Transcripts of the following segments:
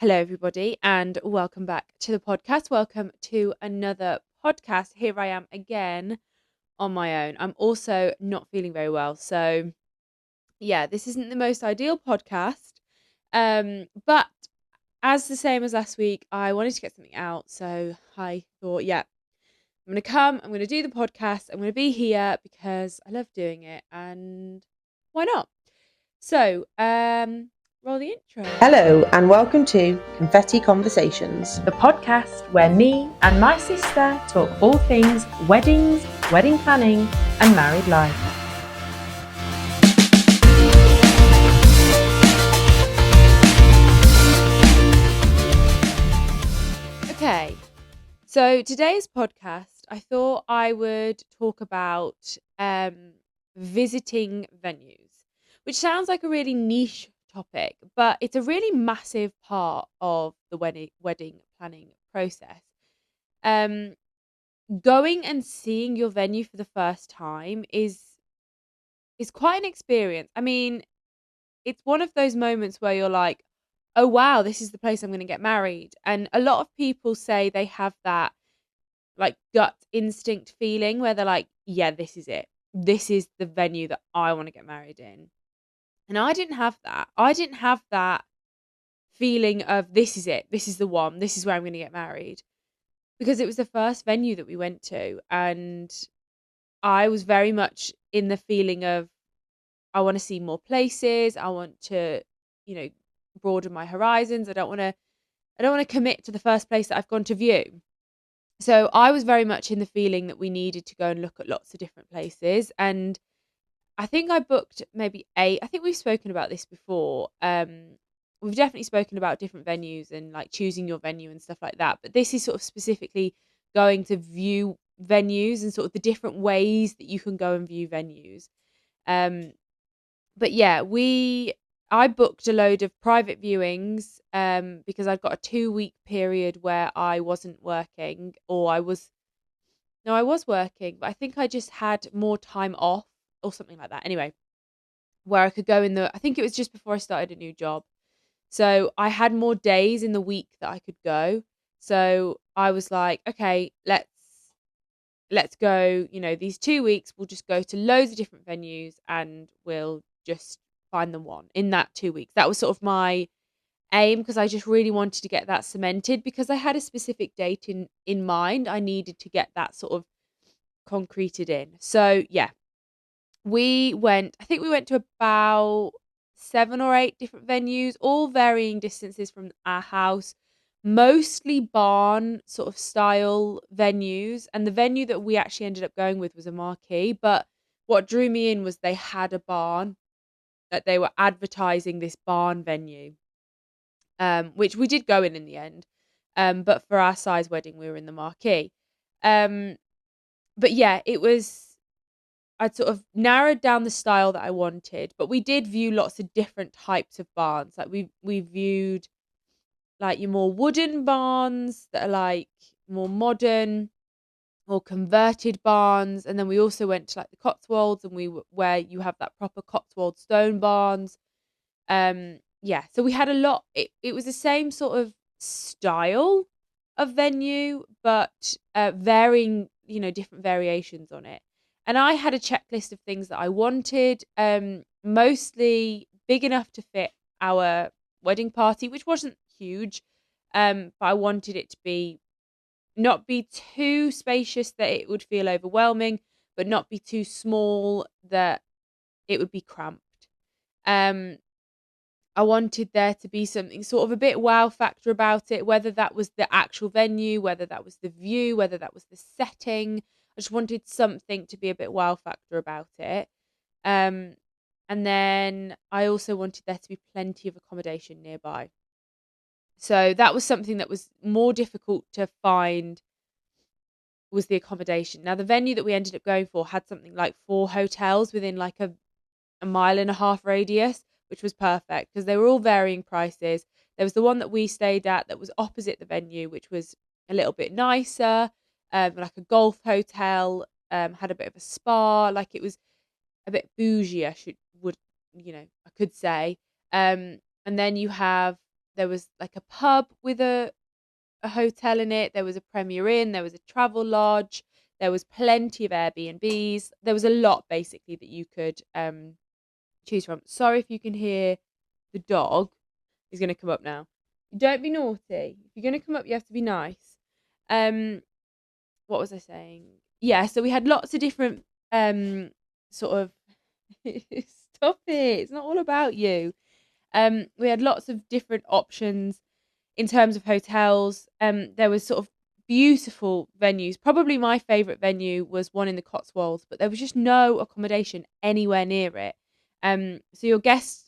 Hello, everybody, and welcome back to the podcast. Welcome to another podcast. Here I am again on my own. I'm also not feeling very well. So, yeah, this isn't the most ideal podcast. But as the same as last week, I wanted to get something out. So I thought, yeah, I'm going to come, I'm going to do the podcast, I'm going to be here because I love doing it. And why not? So, roll the intro. Hello and welcome to Confetti Conversations, the podcast where me and my sister talk all things weddings, wedding planning, and married life. Okay, so today's podcast, I thought I would talk about visiting venues, which sounds like a really niche topic, but it's a really massive part of the wedding planning process. Um, Going and seeing your venue for the first time is quite an experience. I mean, it's one of those moments where you're like, oh wow, this is the place I'm going to get married. And a lot of people say they have that like gut instinct feeling where they're like, yeah, this is it. This is the venue that I want to get married in. And I didn't have that. I didn't have that feeling of this is it. This is the one. This is where I'm going to get married. Because it was the first venue that we went to. And I was very much in the feeling of I want to see more places. I want to, broaden my horizons. I don't want to commit to the first place that I've gone to view. So I was very much in the feeling that we needed to go and look at lots of different places. And I think I booked maybe 8. I think we've spoken about this before. We've definitely spoken about different venues and like choosing your venue and stuff like that. But this is sort of specifically going to view venues and sort of the different ways that you can go and view venues. But yeah, I booked a load of private viewings because I'd got a 2-week period where I wasn't working, or I was working, but I think I just had more time off or something like that. Anyway, where I could go I think it was just before I started a new job. So I had more days in the week that I could go. So I was like, okay, let's go, these 2 weeks, we'll just go to loads of different venues and we'll just find the one in that 2 weeks. That was sort of my aim because I just really wanted to get that cemented because I had a specific date in mind. I needed to get that sort of concreted in. So yeah, I think we went to about 7 or 8 different venues, all varying distances from our house, mostly barn sort of style venues. And the venue that we actually ended up going with was a marquee. But what drew me in was they had a barn, that they were advertising this barn venue, which we did go in the end. But for our size wedding, we were in the marquee. But yeah, I'd sort of narrowed down the style that I wanted, but we did view lots of different types of barns. Like we viewed like your more wooden barns that are like more modern or converted barns, and then we also went to like the Cotswolds, and where you have that proper Cotswold stone barns. Yeah, so we had a lot. It was the same sort of style of venue, but varying, different variations on it. And I had a checklist of things that I wanted, mostly big enough to fit our wedding party, which wasn't huge, but I wanted it to not be too spacious that it would feel overwhelming, but not be too small that it would be cramped. I wanted there to be something sort of a bit wow factor about it, whether that was the actual venue, whether that was the view, whether that was the setting. I just wanted something to be a bit wow factor about it. And then I also wanted there to be plenty of accommodation nearby. So that was something that was more difficult to find, was the accommodation. Now, the venue that we ended up going for had something like 4 hotels within like a 1.5 mile radius, which was perfect because they were all varying prices. There was the one that we stayed at that was opposite the venue, which was a little bit nicer, like a golf hotel, had a bit of a spa, like it was a bit bougie, I could say. And then you have There was like a pub with a hotel in it. There was a Premier Inn. There was a travel lodge. There was plenty of Airbnbs. There was a lot basically that you could choose from. Sorry if you can hear the dog. He's going to come up now. Don't be naughty. If you're going to come up, you have to be nice. Um, what was I saying? Yeah, so we had lots of different sort of stop it. It's not all about you. We had lots of different options in terms of hotels. There was sort of beautiful venues. Probably my favourite venue was one in the Cotswolds, but there was just no accommodation anywhere near it. So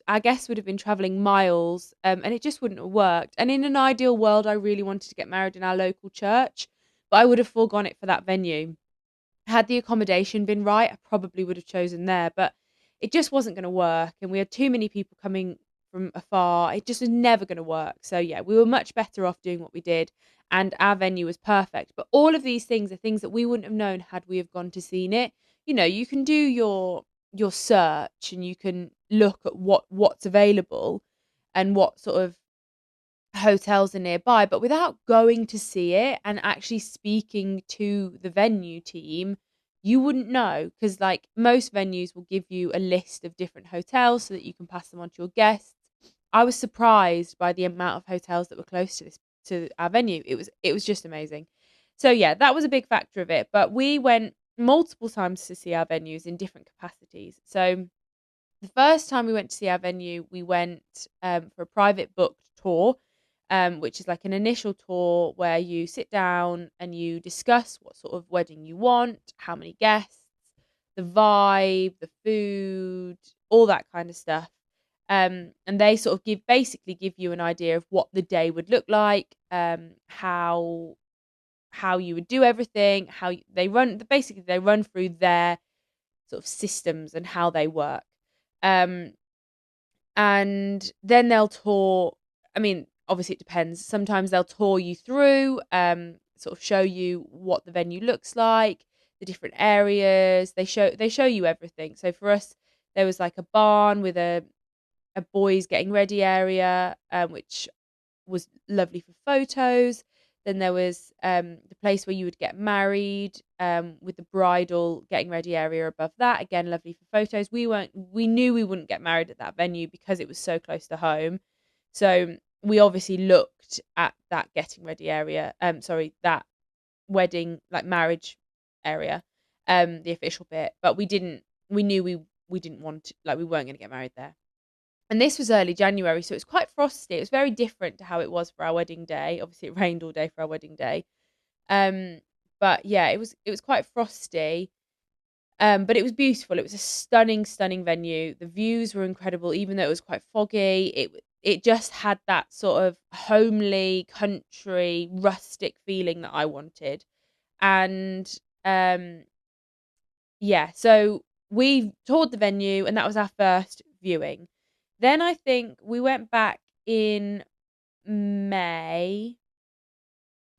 our guests would have been travelling miles, and it just wouldn't have worked. And in an ideal world, I really wanted to get married in our local church, but I would have foregone it for that venue. Had the accommodation been right, I probably would have chosen there, but it just wasn't going to work. And we had too many people coming from afar. It just was never going to work. So, yeah, we were much better off doing what we did. And our venue was perfect. But all of these things are things that we wouldn't have known had we have gone to seen it. You know, you can do your search and you can look at what's available and what sort of hotels are nearby, but without going to see it and actually speaking to the venue team, you wouldn't know, because like most venues will give you a list of different hotels so that you can pass them on to your guests. I was surprised by the amount of hotels that were close to our venue. It was just amazing. So yeah, that was a big factor of it. But we went multiple times to see our venues in different capacities. So the first time we went to see our venue, we went for a private booked tour, which is like an initial tour where you sit down and you discuss what sort of wedding you want, how many guests, the vibe, the food, all that kind of stuff. And they sort of basically give you an idea of what the day would look like, how you would do everything, they run. Basically, they run through their sort of systems and how they work. Um, and then they'll tour. I mean, obviously it depends. Sometimes they'll tour you through, sort of show you what the venue looks like, the different areas. They show you everything. So for us, there was like a barn with a boys getting ready area, which was lovely for photos. Then there was the place where you would get married, with the bridal getting ready area above that. Again, lovely for photos. We knew we wouldn't get married at that venue because it was so close to home. So we obviously looked at that getting ready area. Sorry, that wedding, like marriage area, the official bit. But we knew we didn't want, like, we weren't going to get married there. And this was early January, so it was quite frosty. It was very different to how it was for our wedding day. Obviously, it rained all day for our wedding day. Um, but yeah, it was quite frosty. But it was beautiful. It was a stunning, stunning venue. The views were incredible, even though it was quite foggy. It just had that sort of homely, country, rustic feeling that I wanted. And yeah, so we toured the venue, and that was our first viewing. Then I think we went back in May,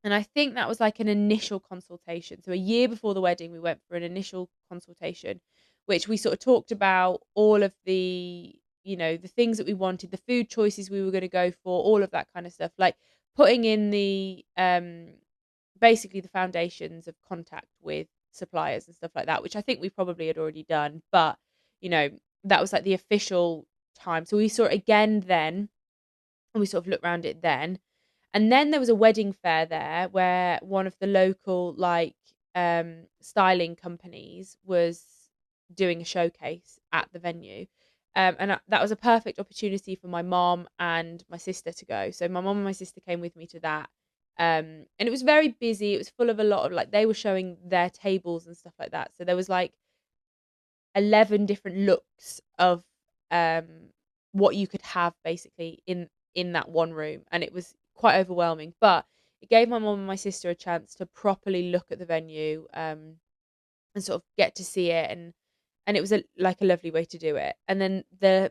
and I think that was like an initial consultation. So a year before the wedding, we went for an initial consultation, which we sort of talked about all of the things that we wanted, the food choices we were going to go for, all of that kind of stuff, like putting in the basically the foundations of contact with suppliers and stuff like that, which I think we probably had already done, but you know, that was like the official time. So we saw it again then, and we sort of looked around it then. And then there was a wedding fair there where one of the local like styling companies was doing a showcase at the venue. That was a perfect opportunity for my mom and my sister to go. So my mom and my sister came with me to that. And it was very busy. It was full of a lot of, like, they were showing their tables and stuff like that. So there was like 11 different looks of um what you could have basically in that one room, and it was quite overwhelming, but it gave my mom and my sister a chance to properly look at the venue, and sort of get to see it, and it was like a lovely way to do it. And then I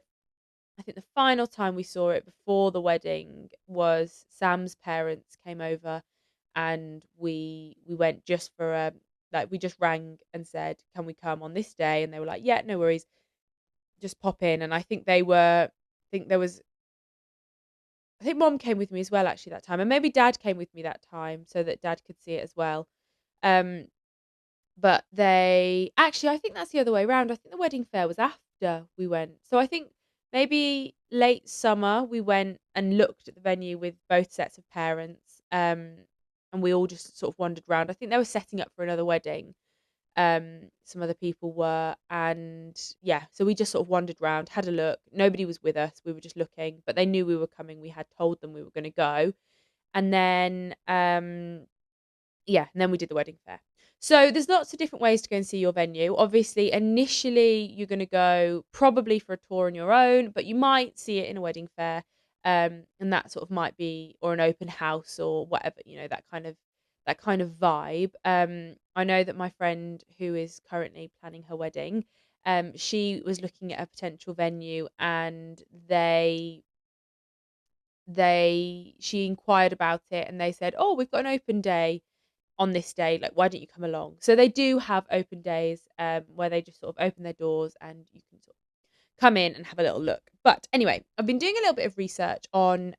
think the final time we saw it before the wedding was Sam's parents came over, and we went just for a, like, we just rang and said, "Can we come on this day?" And they were like, "Yeah, no worries, just pop in." And I think there was I think mom came with me as well actually that time, and maybe dad came with me that time so that dad could see it as well. Um, but they actually, I think that's the other way around. I think the wedding fair was after we went. So I think maybe late summer we went and looked at the venue with both sets of parents. And we all just sort of wandered around. I think they were setting up for another wedding. Some other people were, and yeah, so we just sort of wandered around, had a look. Nobody was with us. We were just looking, but they knew we were coming. We had told them we were going to go. And then yeah, and then we did the wedding fair. So there's lots of different ways to go and see your venue. Obviously, initially you're going to go probably for a tour on your own, but you might see it in a wedding fair, and that sort of might be, or an open house or whatever, that kind of vibe. I know that my friend who is currently planning her wedding, she was looking at a potential venue, and she inquired about it, and they said, "Oh, we've got an open day on this day, like, why don't you come along?" So they do have open days, where they just sort of open their doors and you can sort of come in and have a little look. But anyway, I've been doing a little bit of research on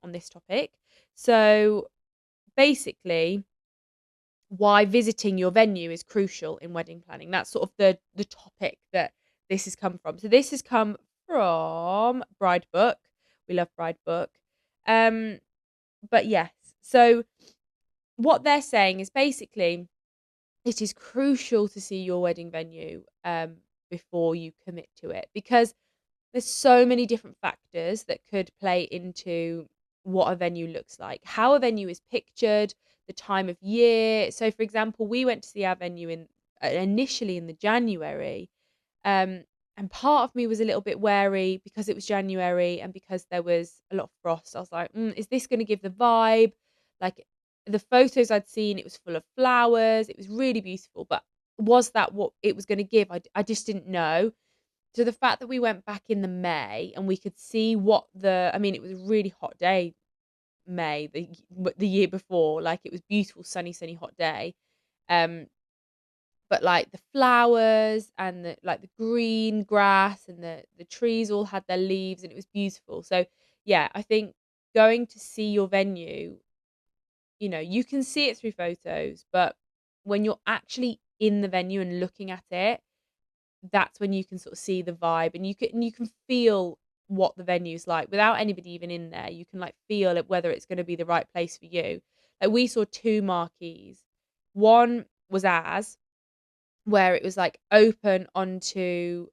this topic. So basically, why visiting your venue is crucial in wedding planning. That's sort of the topic that this has come from. So this has come from Bride Book. We love Bride Book. But yes, so what they're saying is basically it is crucial to see your wedding venue before you commit to it, because there's so many different factors that could play into what a venue looks like, how a venue is pictured, the time of year. So, for example, we went to see our venue initially in the January, um, and part of me was a little bit wary because it was January and because there was a lot of frost. I was like, is this going to give the vibe? Like, the photos I'd seen, it was full of flowers. It was really beautiful. But was that what it was going to give? I just didn't know. So the fact that we went back in the May and we could see I mean, it was a really hot day, May, the year before. Like, it was beautiful, sunny, hot day. Um, but like the flowers and the green grass and the trees all had their leaves, and it was beautiful. So yeah, I think going to see your venue, you can see it through photos, but when you're actually in the venue and looking at it, that's when you can sort of see the vibe, and you can feel what the venue's like without anybody even in there. You can like feel it, whether it's going to be the right place for you. Like, we saw two marquees. One was ours, where it was like open onto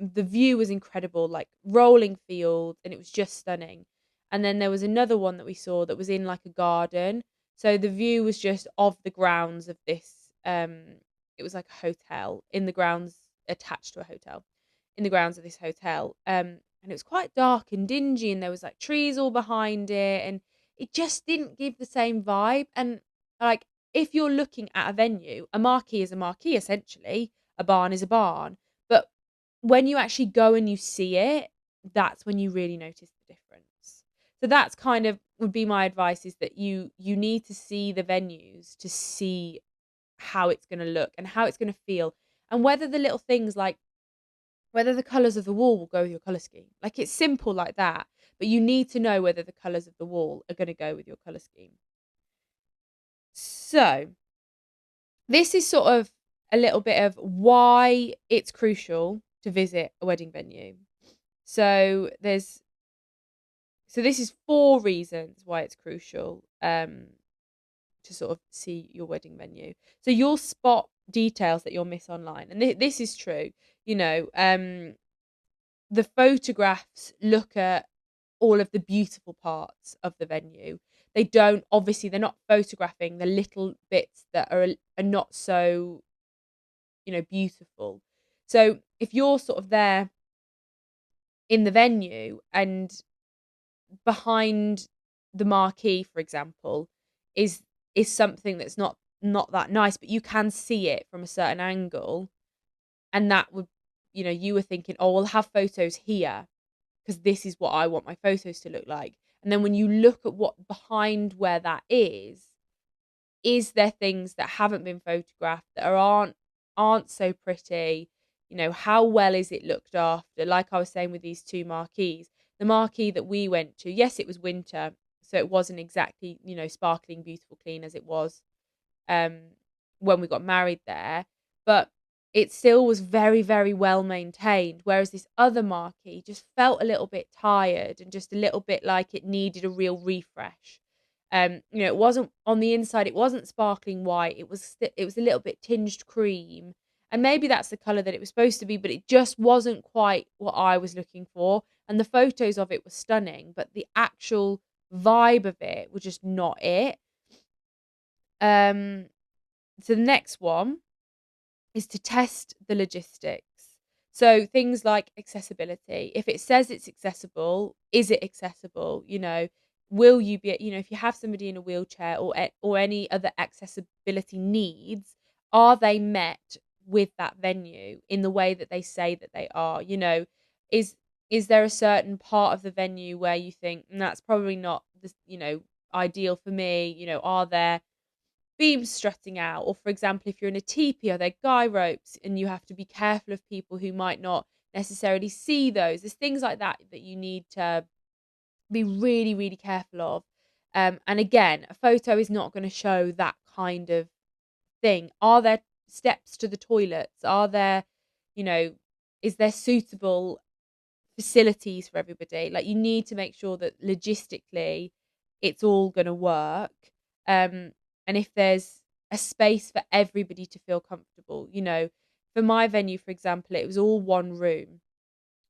the view was incredible, like rolling fields, and it was just stunning. And then there was another one that we saw that was in like a garden. So the view was just of the grounds of this it was like a hotel in the grounds, attached to a hotel in the grounds of this hotel. And it was quite dark and dingy, and there was like trees all behind it, and it just didn't give the same vibe. And like, if you're looking at a venue, a marquee is a marquee essentially, a barn is a barn. But when you actually go and you see it, that's when you really notice the difference. So that's kind of would be my advice, is that you need to see the venues to see how it's going to look and how it's going to feel, and whether the little things like whether the colours of the wall will go with your colour scheme. Like, it's simple like that, but you need to know whether the colours of the wall are going to go with your colour scheme. So this is sort of a little bit of why it's crucial to visit a wedding venue. So this is 4 reasons why it's crucial to sort of see your wedding venue. So you'll spot details that you'll miss online, and this is true. The photographs look at all of the beautiful parts of the venue. They're not photographing the little bits that are not so, beautiful. So if you're sort of there in the venue, and behind the marquee, for example, is something that's not that nice, but you can see it from a certain angle, and that would, you were thinking, oh, we'll have photos here because this is what I want my photos to look like. And then when you look at what behind where that is there things that haven't been photographed that aren't so pretty? How well is it looked after? Like I was saying with these 2 marquees, the marquee that we went to, yes, it was winter, so it wasn't exactly, sparkling, beautiful, clean as it was um, when we got married there, but it still was very, very well maintained. Whereas this other marquee just felt a little bit tired and just a little bit like it needed a real refresh. It wasn't on the inside. It wasn't sparkling white. It was a little bit tinged cream, and maybe that's the color that it was supposed to be, but it just wasn't quite what I was looking for. And the photos of it were stunning, but the actual vibe of it was just not it. Um, so the next one is to test the logistics. So things like accessibility. If it says it's accessible, is it accessible? Will you be, if you have somebody in a wheelchair or any other accessibility needs, are they met with that venue in the way that they say that they are? Is is there a certain part of the venue where you think that's probably not the, ideal for me? Are there beams strutting out? Or, for example, if you're in a teepee, are there guy ropes and you have to be careful of people who might not necessarily see those? There's things like that that you need to be really, really careful of. And again, a photo is not going to show that kind of thing. Are there steps to the toilets? You know, is there suitable facilities for everybody? Like, you need to make sure that logistically it's all going to work. And if there's a space for everybody to feel comfortable, for my venue, for example, it was all one room,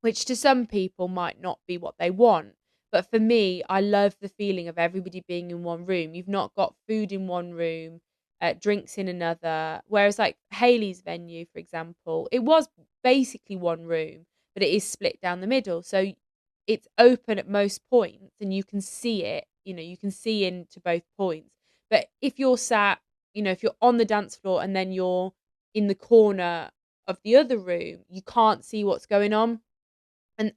which to some people might not be what they want. But for me, I love the feeling of everybody being in one room. You've not got food in one room, drinks in another. Whereas, like Hayley's venue, for example, it was basically one room, but it is split down the middle. So it's open at most points and you can see it, you can see into both points. But if you're sat, if you're on the dance floor and then you're in the corner of the other room, you can't see what's going on.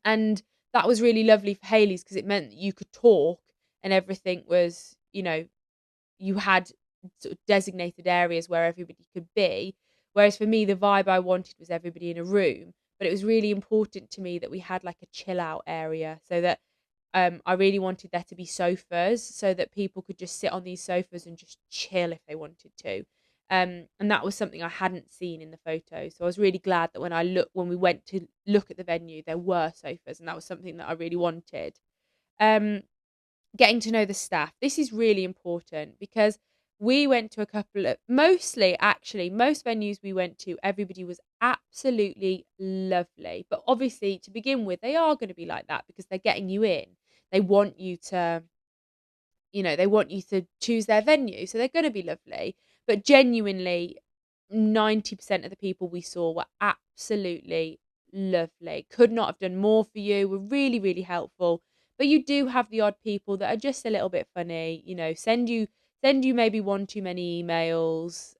And that was really lovely for Hayley's because it meant that you could talk and everything was, you had sort of designated areas where everybody could be. Whereas for me, the vibe I wanted was everybody in a room. But it was really important to me that we had like a chill out area so that I really wanted there to be sofas so that people could just sit on these sofas and just chill if they wanted to. And that was something I hadn't seen in the photo. So I was really glad that when we went to look at the venue, there were sofas, and that was something that I really wanted. Um, Getting to know the staff. This is really important because we went to a couple of, mostly actually, most venues we went to, everybody was absolutely lovely. But obviously, to begin with, they are going to be like that because they're getting you in. They want you to, they want you to choose their venue. So they're going to be lovely. But genuinely, 90% of the people we saw were absolutely lovely. Could not have done more for you, were really, really helpful. But you do have the odd people that are just a little bit funny, send you maybe one too many emails.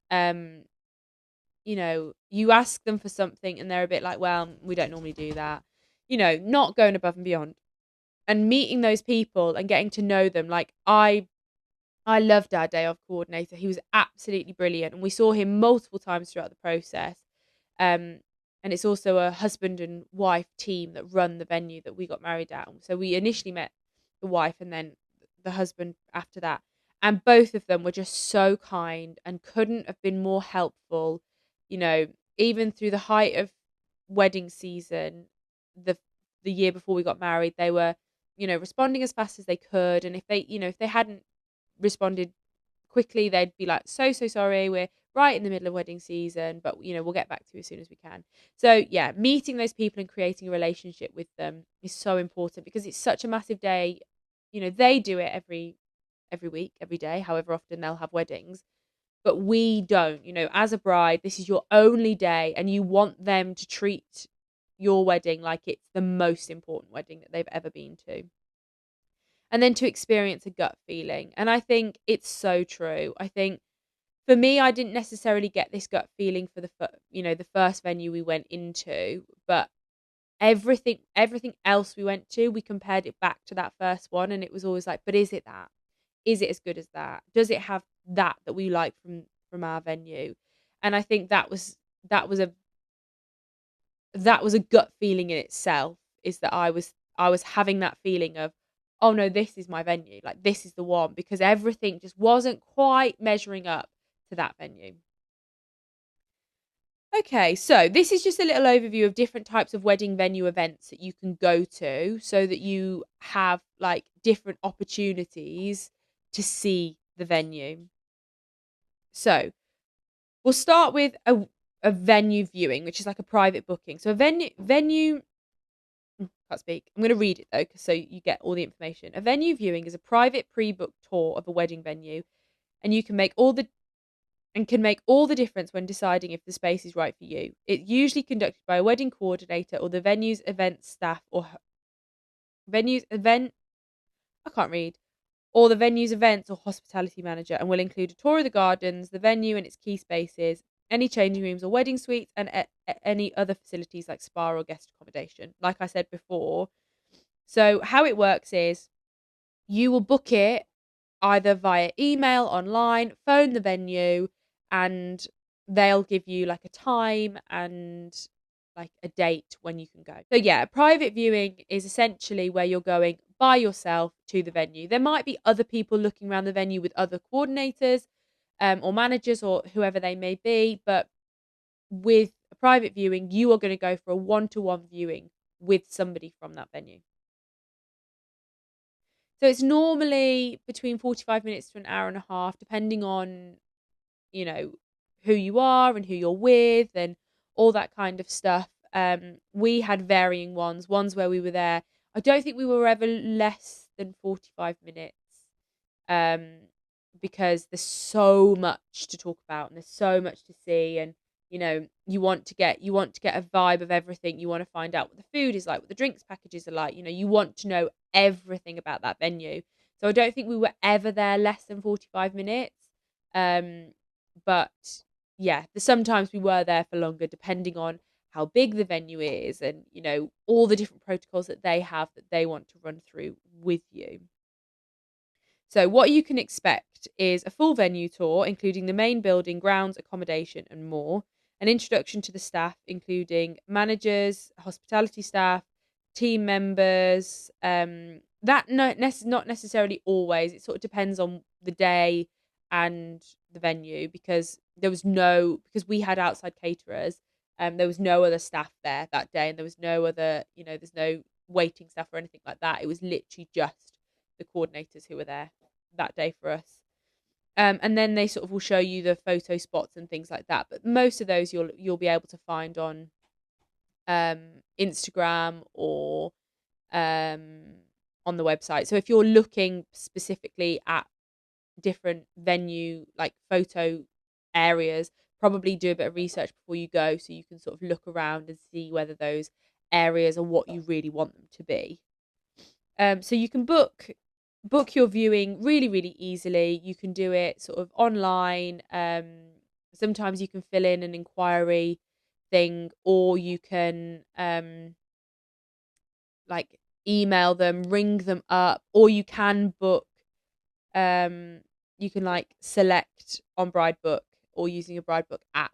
You ask them for something and they're a bit like, well, we don't normally do that. Not going above and beyond. And meeting those people and getting to know them, like I loved our day of coordinator. He was absolutely brilliant, and we saw him multiple times throughout the process. Um, and it's also a husband and wife team that run the venue that we got married at. So we initially met the wife and then the husband after that. And both of them were just so kind and couldn't have been more helpful. Even through the height of wedding season, the the year before we got married, they were, responding as fast as they could. And if they hadn't responded quickly, they'd be like, so sorry, we're right in the middle of wedding season, but we'll get back to you as soon as we can. So yeah, meeting those people and creating a relationship with them is so important because it's such a massive day. They do it every week, every day, however often they'll have weddings, but we don't. As a bride, this is your only day and you want them to treat your wedding like it's the most important wedding that they've ever been to, and then to experience a gut feeling. And I think it's so true. I think for me, I didn't necessarily get this gut feeling for the first venue we went into, but everything else we went to, we compared it back to that first one, and it was always like, but is it that? Is it as good as that? Does it have that we like from our venue? And I think that was a gut feeling in itself, is that I was I was having that feeling of, oh no, this is my venue. Like, this is the one, because everything just wasn't quite measuring up to that venue. Okay, so this is just a little overview of different types of wedding venue events that you can go to so that you have like different opportunities to see the venue. So we'll start with a venue viewing, which is like a private booking. So a venue can't speak. I'm going to read it though, so you get all the information. A venue viewing is a private pre-booked tour of a wedding venue, and you can make all the difference when deciding if the space is right for you. It's usually conducted by a wedding coordinator or the venue's event staff or venue's event I can't read or the venue's events or hospitality manager, and will include a tour of the gardens, the venue and its key spaces, any changing rooms or wedding suites, and any other facilities like spa or guest accommodation. Like I said before, so how it works is you will book it either via email, online, phone the venue, and they'll give you like a time and like a date when you can go. So yeah, private viewing is essentially where you're going by yourself to the venue. There might be other people looking around the venue with other coordinators, or managers or whoever they may be, but with a private viewing, you are going to go for a one-to-one viewing with somebody from that venue. So it's normally between 45 minutes to an hour and a half, depending on, you know, who you are and who you're with and all that kind of stuff. We had varying ones where we were there. I don't think we were ever less than 45 minutes. Um, because there's so much to talk about and there's so much to see, and you want to get a vibe of everything. You want to find out what the food is like, what the drinks packages are like. You want to know everything about that venue. So I don't think we were ever there less than 45 minutes. But yeah, sometimes we were there for longer, depending on how big the venue is and all the different protocols that they have that they want to run through with you. So what you can expect is a full venue tour, including the main building, grounds, accommodation, and more. An introduction to the staff, including managers, hospitality staff, team members. That not necessarily always. It sort of depends on the day and the venue, because we had outside caterers. There was no other staff there that day, and there was no other, there's no waiting staff or anything like that. It was literally just the coordinators who were there that day for us. And then they sort of will show you the photo spots and things like that. But most of those you'll be able to find on Instagram or on the website. So if you're looking specifically at different venue like photo areas, probably do a bit of research before you go, so you can sort of look around and see whether those areas are what you really want them to be. So you can book your viewing really, really easily. You can do it sort of online. Sometimes you can fill in an inquiry thing, or you can like email them, ring them up, or you can book. You can like select on Bridebook, or using a Bridebook app.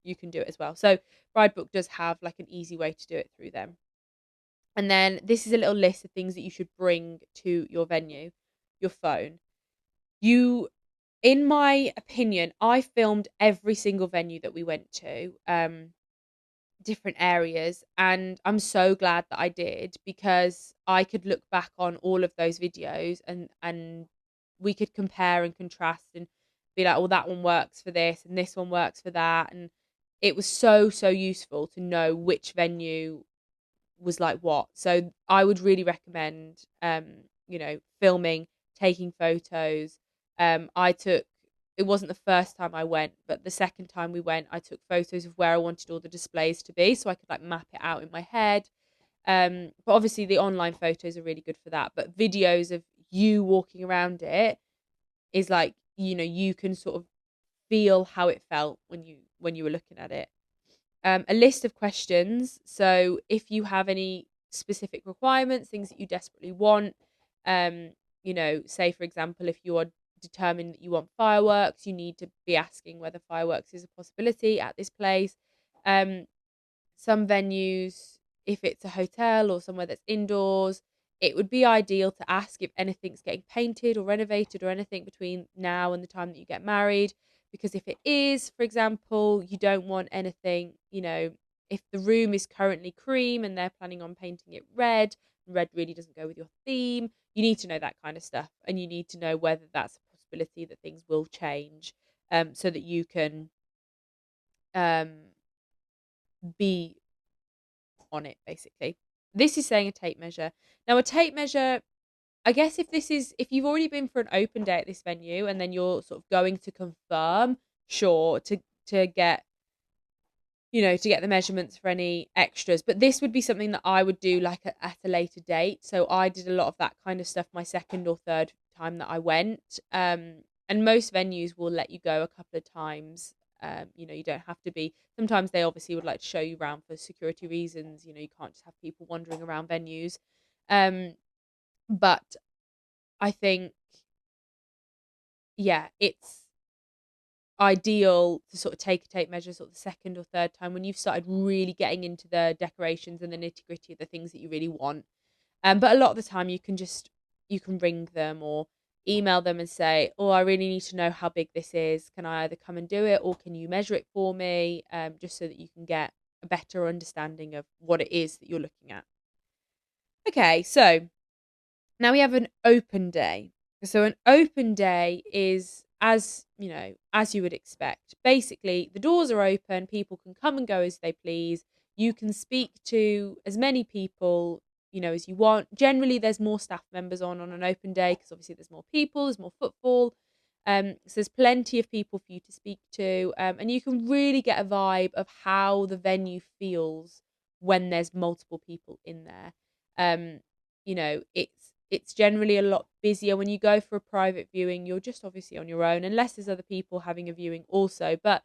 You can do it as well. So Bridebook does have like an easy way to do it through them. And then this is a little list of things that you should bring to your venue. Your phone. In my opinion, I filmed every single venue that we went to, different areas, and I'm so glad that I did, because I could look back on all of those videos and we could compare and contrast and be like, well, that one works for this and this one works for that. And it was so useful to know which venue was like what. So I would really recommend filming, taking photos. It wasn't the first time I went, but the second time we went, I took photos of where I wanted all the displays to be, so I could like map it out in my head. But obviously the online photos are really good for that. But videos of you walking around it is like, you can sort of feel how it felt when you were looking at it. A list of questions. So if you have any specific requirements, things that you desperately want, say for example, if you are determined that you want fireworks, you need to be asking whether fireworks is a possibility at this place. Some venues if it's a hotel or somewhere that's indoors, it would be ideal to ask if anything's getting painted or renovated or anything between now and the time that you get married. Because if it is, for example, you don't want anything, if the room is currently cream and they're planning on painting it red, red really doesn't go with your theme. You need to know that kind of stuff, and you need to know whether that's a possibility that things will change, so that you can um, be on it, basically. This is saying a tape measure. Now, a tape measure, I guess if you've already been for an open day at this venue and then you're sort of going to confirm, sure, to get to get the measurements for any extras. But this would be something that I would do like at a later date. So I did a lot of that kind of stuff my second or third time that I went. And most venues will let you go a couple of times. You don't have to be. Sometimes they obviously would like to show you around for security reasons. You can't just have people wandering around venues. But I think, yeah, it's ideal to sort of take a tape measure sort of the second or third time when you've started really getting into the decorations and the nitty gritty of the things that you really want. But a lot of the time you can ring them or email them and say, "Oh, I really need to know how big this is. Can I either come and do it or can you measure it for me?" Just so that you can get a better understanding of what it is that you're looking at. Okay, so now we have an open day. So an open day is as you would expect. Basically, the doors are open, people can come and go as they please. You can speak to as many people, as you want. Generally, there's more staff members on an open day because obviously there's more people, there's more footfall. So there's plenty of people for you to speak to, and you can really get a vibe of how the venue feels when there's multiple people in there. It's generally a lot busier when you go for a private viewing. You're just obviously on your own, unless there's other people having a viewing also. But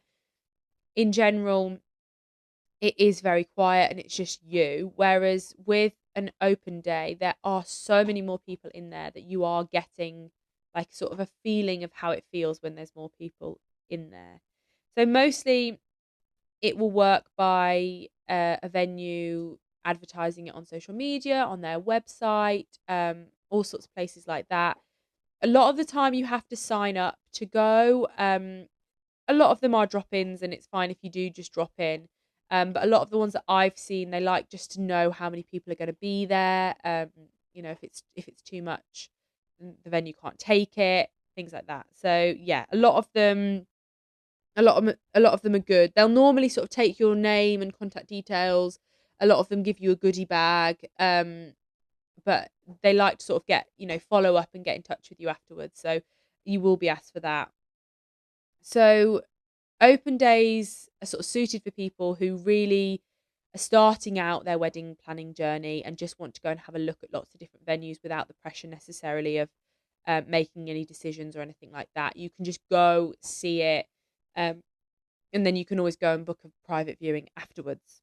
in general, it is very quiet and it's just you. Whereas with an open day, there are so many more people in there that you are getting like sort of a feeling of how it feels when there's more people in there. So mostly it will work by a venue advertising it on social media, on their website, all sorts of places like that. A lot of the time, you have to sign up to go. A lot of them are drop ins, and it's fine if you do just drop in. But a lot of the ones that I've seen, they like just to know how many people are going to be there. If it's too much, the venue can't take it, things like that. So yeah, a lot of them are good. They'll normally sort of take your name and contact details. A lot of them give you a goodie bag, but they like to sort of follow up and get in touch with you afterwards. So you will be asked for that. So open days are sort of suited for people who really are starting out their wedding planning journey and just want to go and have a look at lots of different venues without the pressure necessarily of making any decisions or anything like that. You can just go see it. Um, and then you can always go and book a private viewing afterwards.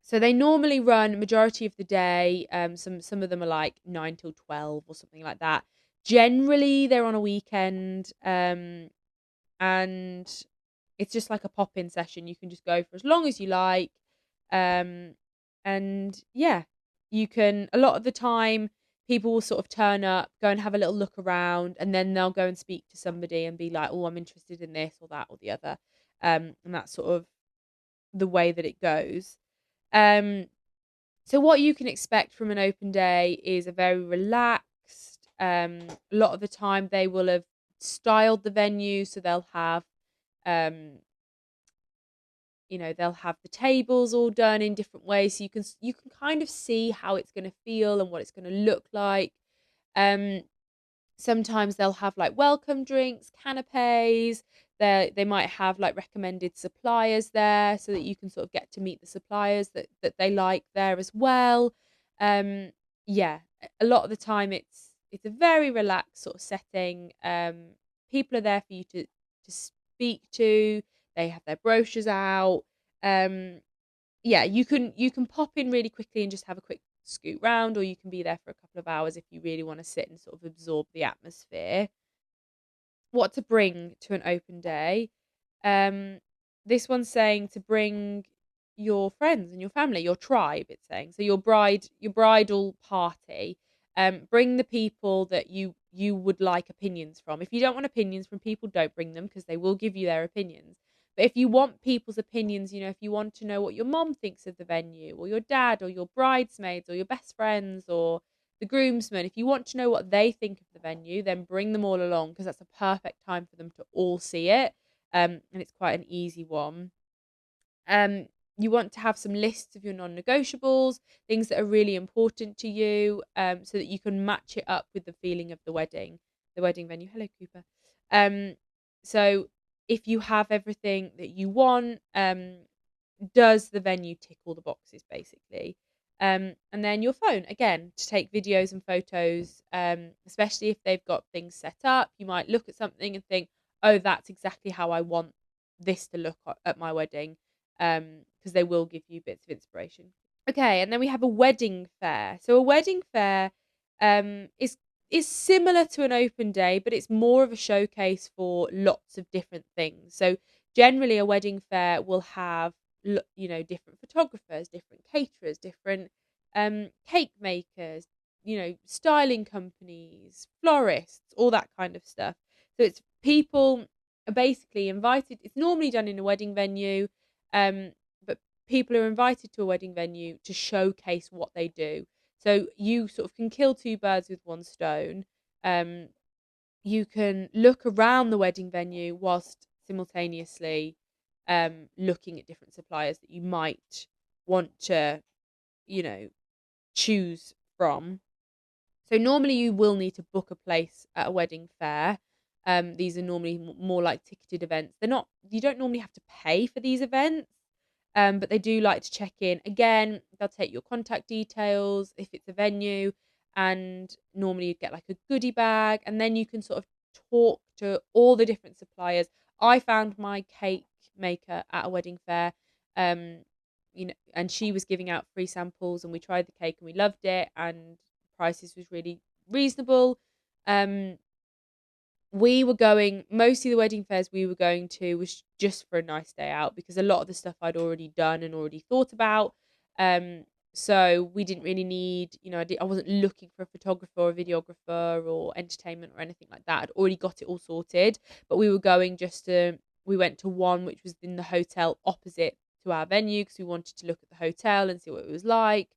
So they normally run majority of the day. Some of them are like 9 till 12 or something like that. Generally, they're on a weekend, and it's just like a pop-in session. You can just go for as long as you like, um, and yeah, you can. A lot of the time, people will sort of turn up, go and have a little look around, and then they'll go and speak to somebody and be like, "Oh, I'm interested in this or that or the other," and that's sort of the way that it goes. Um, so what you can expect from an open day is a very relaxed. A lot of the time they will have styled the venue, so um, they'll have the tables all done in different ways, so you can kind of see how it's going to feel and what it's going to look like. Um, Sometimes they'll have like welcome drinks, canapes. They might have like recommended suppliers there so that you can sort of get to meet the suppliers that they like there as well. Yeah, a lot of the time it's a very relaxed sort of setting. People are there for you to speak to. They have their brochures out. Um, yeah, you can pop in really quickly and just have a quick scoot round, or you can be there for a couple of hours if you really want to sit and sort of absorb the atmosphere. What to bring to an open day? Um, this one's saying to bring your friends and your family, your tribe, it's saying. So your bridal party, bring the people that you would like opinions from. If you don't want opinions from people, don't bring them because they will give you their opinions. But if you want people's opinions, if you want to know what your mom thinks of the venue, or your dad, or your bridesmaids, or your best friends, or the groomsmen, if you want to know what they think of the venue, then bring them all along because that's a perfect time for them to all see it. And it's quite an easy one. Um, you want to have some lists of your non-negotiables, things that are really important to you, so that you can match it up with the feeling of the wedding venue. Hello, Cooper. Um, so if you have everything that you want, does the venue tick all the boxes, basically? And then your phone, again, to take videos and photos, especially if they've got things set up. You might look at something and think, oh, that's exactly how I want this to look at my wedding, because they will give you bits of inspiration. Okay, and then we have a wedding fair. So a wedding fair is similar to an open day, but it's more of a showcase for lots of different things. So generally, a wedding fair will have different photographers, different caterers, different cake makers, styling companies, florists, all that kind of stuff. So it's people are basically invited. It's normally done in a wedding venue, but people are invited to a wedding venue to showcase what they do. So you sort of can kill two birds with one stone. Um, you can look around the wedding venue whilst simultaneously looking at different suppliers that you might want to, you know, choose from. So normally you will need to book a place at a wedding fair. These are normally more like ticketed events. They're not. You don't normally have to pay for these events, but they do like to check in. Again, they'll take your contact details if it's a venue, and normally you'd get like a goodie bag, and then you can sort of talk to all the different suppliers. I found my cake maker at a wedding fair. Um, and she was giving out free samples, and we tried the cake and we loved it, and prices was really reasonable. Um, we were going mostly the wedding fairs we were going to was just for a nice day out because a lot of the stuff I'd already done and already thought about. Um, so we didn't really need, I wasn't looking for a photographer or a videographer or entertainment or anything like that. I'd already got it all sorted, but we were going we went to one which was in the hotel opposite to our venue because we wanted to look at the hotel and see what it was like.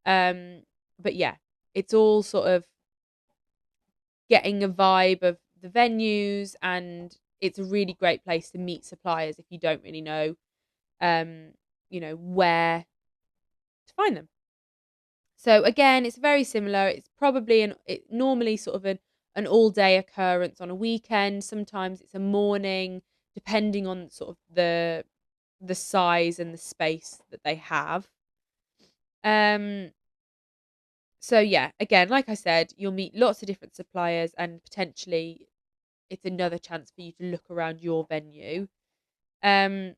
But yeah, it's all sort of getting a vibe of the venues, and it's a really great place to meet suppliers if you don't really know where to find them. So again, it's very similar. It's probably normally sort of an all day occurrence on a weekend. Sometimes it's a morning, depending on sort of the size and the space that they have. Um so yeah, again, like I said, you'll meet lots of different suppliers, and potentially it's another chance for you to look around your venue. Um,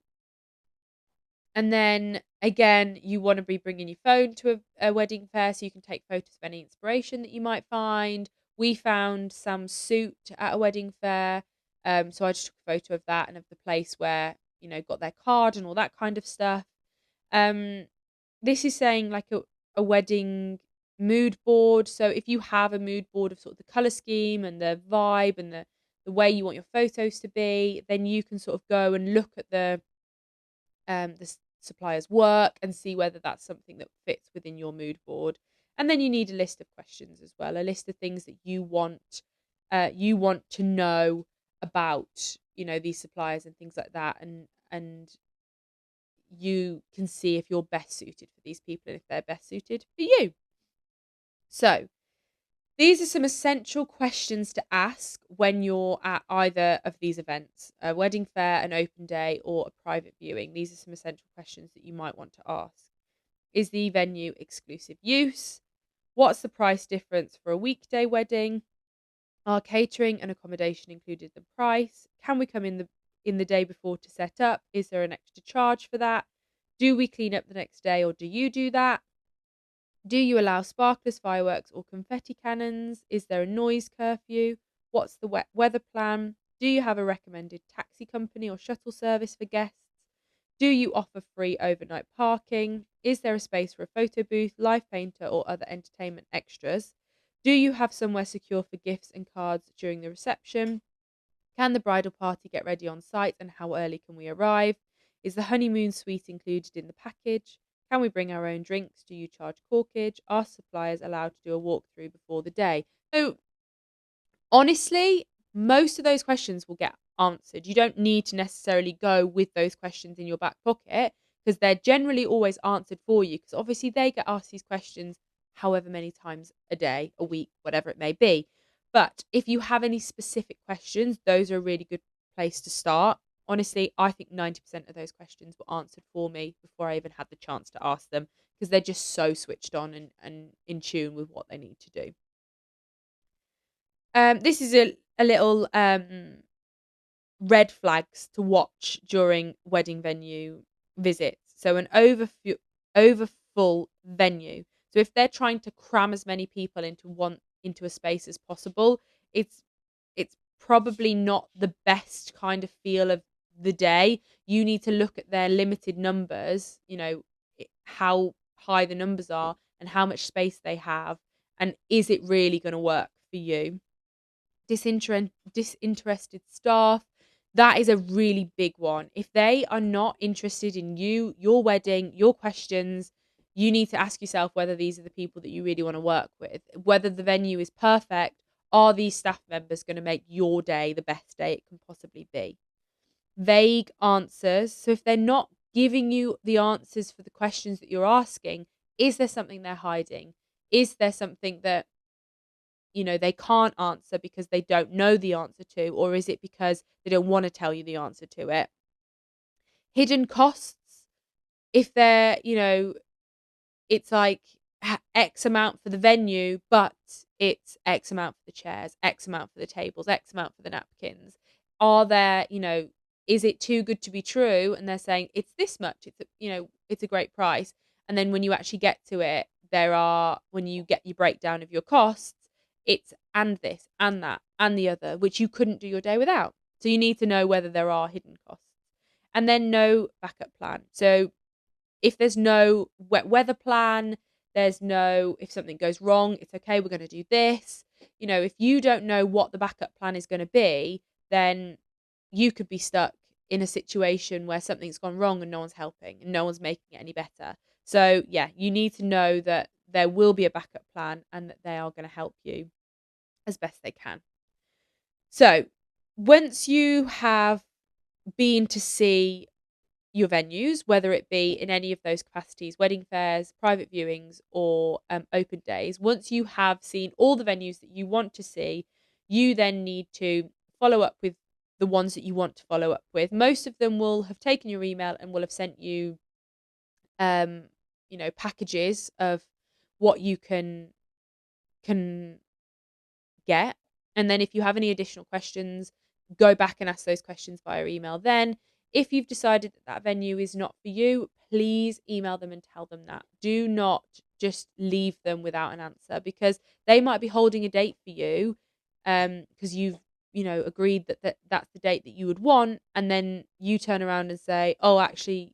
and then again, you want to be bringing your phone to a wedding fair so you can take photos of any inspiration that you might find. We found some suit at a wedding fair. So I just took a photo of that and of the place where, got their card and all that kind of stuff. Um, this is saying like a wedding mood board. So if you have a mood board of sort of the color scheme and the vibe and the way you want your photos to be, then you can sort of go and look at the supplier's work and see whether that's something that fits within your mood board. And then you need a list of questions as well, a list of things that you want to know about, these suppliers and things like that, and you can see if you're best suited for these people and if they're best suited for you. So these are some essential questions to ask when you're at either of these events, a wedding fair, an open day, or a private viewing. These are some essential questions that you might want to ask. Is the venue exclusive use? What's the price difference for a weekday wedding? Are catering and accommodation included in the price? Can we come in the day before to set up? Is there an extra charge for that? Do we clean up the next day, or do you do that? Do you allow sparklers, fireworks, or confetti cannons? Is there a noise curfew? What's the weather plan? Do you have a recommended taxi company or shuttle service for guests? Do you offer free overnight parking? Is there a space for a photo booth, live painter, or other entertainment extras? Do you have somewhere secure for gifts and cards during the reception? Can the bridal party get ready on site, and how early can we arrive? Is the honeymoon suite included in the package? Can we bring our own drinks? Do you charge corkage? Are suppliers allowed to do a walkthrough before the day? So, honestly, most of those questions will get answered. You don't need to necessarily go with those questions in your back pocket because they're generally always answered for you because obviously they get asked these questions however many times a day, a week, whatever it may be. But if you have any specific questions, those are a really good place to start. Honestly, I think 90% of those questions were answered for me before I even had the chance to ask them because they're just so switched on and in tune with what they need to do. This is a little red flags to watch during wedding venue visits. So an overfull venue. So if they're trying to cram as many people into a space as possible, it's it's probably not the best kind of feel of the day. You need to look at their limited numbers, how high the numbers are and how much space they have, and is it really going to work for you? Disinterested staff, that is a really big one. If they are not interested in you, your wedding, your questions, you need to ask yourself whether these are the people that you really want to work with, whether the venue is perfect. Are these staff members going to make your day the best day it can possibly be? Vague answers. So if they're not giving you the answers for the questions that you're asking, is there something they're hiding? Is there something that they can't answer because they don't know the answer to, or is it because they don't want to tell you the answer to it? Hidden costs, if it's like X amount for the venue, but it's X amount for the chairs, X amount for the tables, X amount for the napkins. Are there, is it too good to be true? And they're saying it's this much, it's a great price. And then when you actually get to it, when you get your breakdown of your costs, it's and this and that and the other, which you couldn't do your day without. So you need to know whether there are hidden costs. And then no backup plan. So if there's no wet weather plan, if something goes wrong, it's okay, we're going to do this. If you don't know what the backup plan is going to be, then you could be stuck in a situation where something's gone wrong and no one's helping and no one's making it any better. So, yeah, you need to know that there will be a backup plan and that they are going to help you as best they can. So, once you have been to see your venues, whether it be in any of those capacities, wedding fairs, private viewings, or open days, once you have seen all the venues that you want to see, you then need to follow up with the ones that you want to follow up with. Most of them will have taken your email and will have sent you, packages of what you can get. And then if you have any additional questions, go back and ask those questions via email then. If you've decided that venue is not for you, please email them and tell them that. Do not just leave them without an answer because they might be holding a date for you because you've agreed that that's the date that you would want, and then you turn around and say, oh, actually,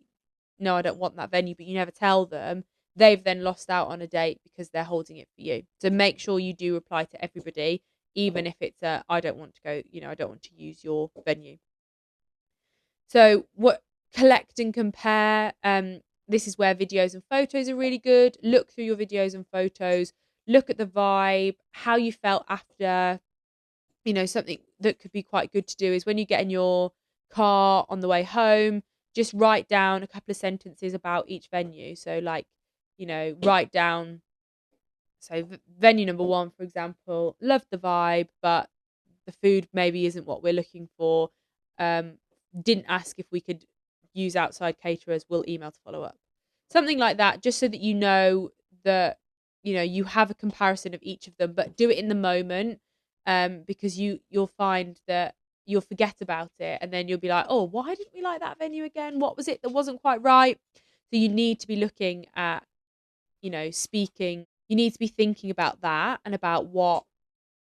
no, I don't want that venue, but you never tell them. They've then lost out on a date because they're holding it for you. So make sure you do reply to everybody, even if it's I don't want to go, I don't want to use your venue. So collect and compare. This is where videos and photos are really good. Look through your videos and photos. Look at the vibe, how you felt after. Something that could be quite good to do is when you get in your car on the way home, just write down a couple of sentences about each venue. So write down, so venue number 1, for example, loved the vibe, but the food maybe isn't what we're looking for. Didn't ask if we could use outside caterers. We'll email to follow up. Something like that, just so that you know that, you have a comparison of each of them, but do it in the moment, because you'll find that you'll forget about it and then you'll be like, oh, why didn't we like that venue again? What was it that wasn't quite right? So you need to be looking at, speaking. You need to be thinking about that and about what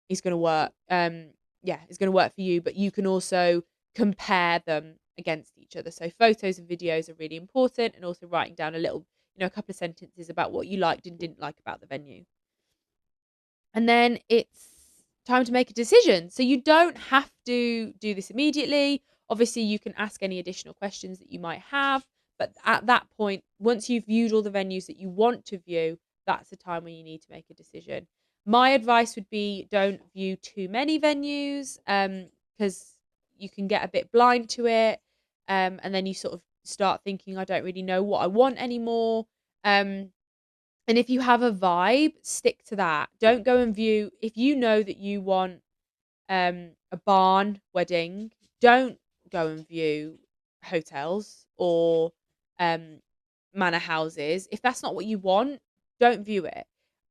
is going to work. Is going to work for you, but you can also compare them against each other. So photos and videos are really important, and also writing down a couple of sentences about what you liked and didn't like about the venue. And then it's time to make a decision. So you don't have to do this immediately. Obviously, you can ask any additional questions that you might have. But at that point, once you've viewed all the venues that you want to view, that's the time when you need to make a decision. My advice would be don't view too many venues because you can get a bit blind to it. And then you sort of start thinking, I don't really know what I want anymore. And if you have a vibe, stick to that. Don't go and view if you know that you want a barn wedding, don't go and view hotels or manor houses. If that's not what you want, don't view it.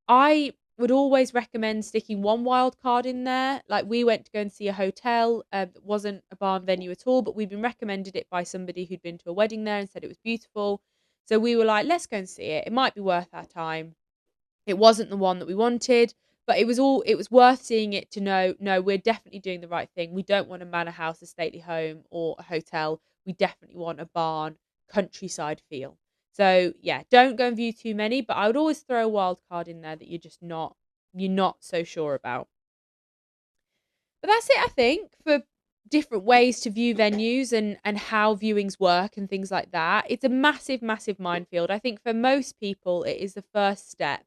I would always recommend sticking one wild card in there. Like we went to go and see a hotel that wasn't a barn venue at all, but we'd been recommended it by somebody who'd been to a wedding there and said it was beautiful. So we were like, let's go and see it. It might be worth our time. It wasn't the one that we wanted, but it was worth seeing it to know, no, we're definitely doing the right thing. We don't want a manor house, a stately home, or a hotel. We definitely want a barn, countryside feel. So yeah, don't go and view too many, but I would always throw a wild card in there that you're not so sure about. But that's it, I think, for different ways to view venues and how viewings work and things like that. It's a massive, massive minefield. I think for most people, it is the first step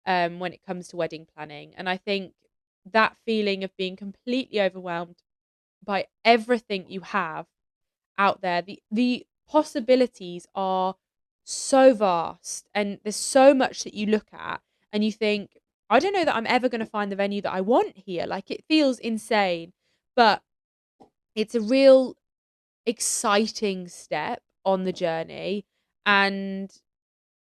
when it comes to wedding planning. And I think that feeling of being completely overwhelmed by everything you have out there, the possibilities are so vast, and there's so much that you look at and you think, I don't know that I'm ever going to find the venue that I want here. Like it feels insane, but it's a real exciting step on the journey. And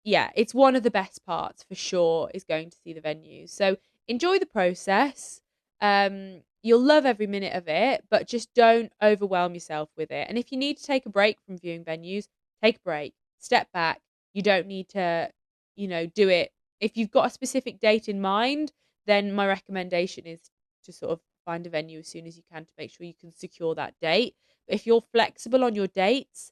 yeah, it's one of the best parts for sure is going to see the venues. So enjoy the process. You'll love every minute of it, but just don't overwhelm yourself with it. And if you need to take a break from viewing venues, take a break, step back. You don't need to, do it. If you've got a specific date in mind, then my recommendation is to sort of find a venue as soon as you can to make sure you can secure that date. But if you're flexible on your dates,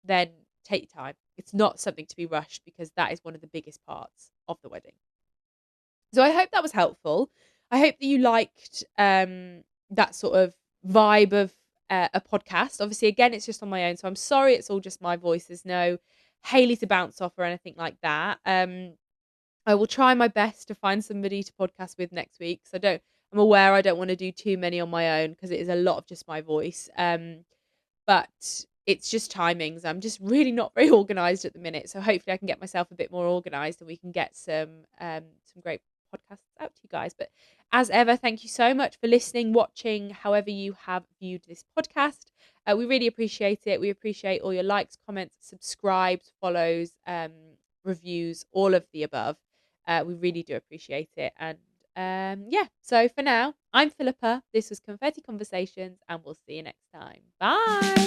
then take your time. It's not something to be rushed because that is one of the biggest parts of the wedding. So I hope that was helpful. I hope that you liked that sort of vibe of a podcast. Obviously, again, it's just on my own, so I'm sorry it's all just my voice. There's no Hayley to bounce off or anything like that. I will try my best to find somebody to podcast with next week. So I'm aware I don't want to do too many on my own because it is a lot of just my voice. But it's just timings. I'm just really not very organised at the minute. So hopefully I can get myself a bit more organised and we can get some great podcasts out to you guys. But as ever, thank you so much for listening, watching, however you have viewed this podcast. We really appreciate it. We appreciate all your likes, comments, subscribes, follows, reviews, all of the above. We really do appreciate it. And so for now, I'm Phillipa. This was Confetti Conversations, and we'll see you next time. Bye.